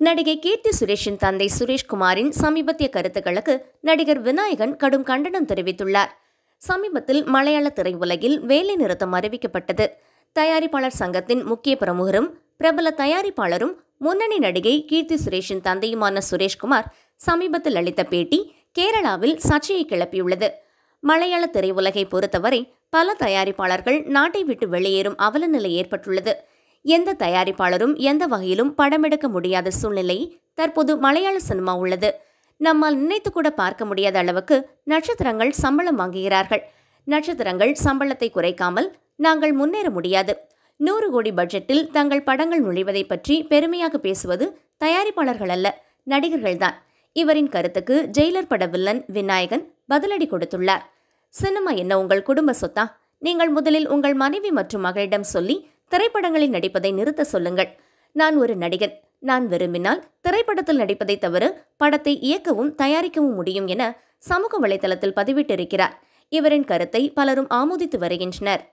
நடிகை கீர்த்தி சுரேஷின் தந்தை சுரேஷ்குமாரின் சமீபத்திய கருத்துக்களுக்கு நடிகர் விநாயகன் கடும் கண்டனம் தெரிவித்துள்ளார். சமீபத்தில் மலையாள திரையுலகில் வேலை நிறுத்தம் அறிவிக்கப்பட்டது. தயாரிப்பாளர் சங்கத்தின் முக்கிய பிரமுகரும் பிரபல தயாரிப்பாளரும் முன்னணி நடிகை கீர்த்தி சுரேஷின் தந்தையுமான சுரேஷ்குமார் சமீபத்தில் அளித்த பேட்டி கேரளாவில் சர்ச்சையை கிளப்பியுள்ளது. மலையாள திரையுலகை பொறுத்தவரை பல தயாரிப்பாளர்கள் நாட்டை விட்டு வெளியேறும் அவலநிலை ஏற்பட்டுள்ளது. எந்த தயாரிப்பாளரும் எந்த வகையிலும் படமெடுக்க முடியாத சூழ்நிலை தற்போது மலையாள சினிமா உள்ளது. நம்மால் நினைத்து கூட பார்க்க முடியாத அளவுக்கு நட்சத்திரங்கள் சம்பளம் வாங்குகிறார்கள். நட்சத்திரங்கள் சம்பளத்தை குறைக்காமல் நாங்கள் முன்னேற முடியாது. 100 கோடி பட்ஜெட்டில் தங்கள் படங்கள் நுழைவதை பற்றி பெருமையாக பேசுவது தயாரிப்பாளர்கள் அல்ல, நடிகர்கள்தான். இவரின் கருத்துக்கு ஜெயிலர் பட வில்லன் விநாயகன் பதிலடி கொடுத்துள்ளார். சினிமா என்ன உங்கள் குடும்ப சொத்தா? நீங்கள் முதலில் உங்கள் மனைவி மற்றும் மகளிடம் சொல்லி திரைப்படங்களில் நடிப்பதை நிறுத்த சொல்லுங்கள். நான் ஒரு நடிகன். நான் விரும்பினால் திரைப்படத்தில் நடிப்பதை தவிர படத்தை இயக்கவும் தயாரிக்கவும் முடியும் என சமூக வலைதளத்தில் பதிவிட்டிருக்கிறார். இவரின் கருத்தை பலரும் ஆமோதித்து வருகின்றனர்.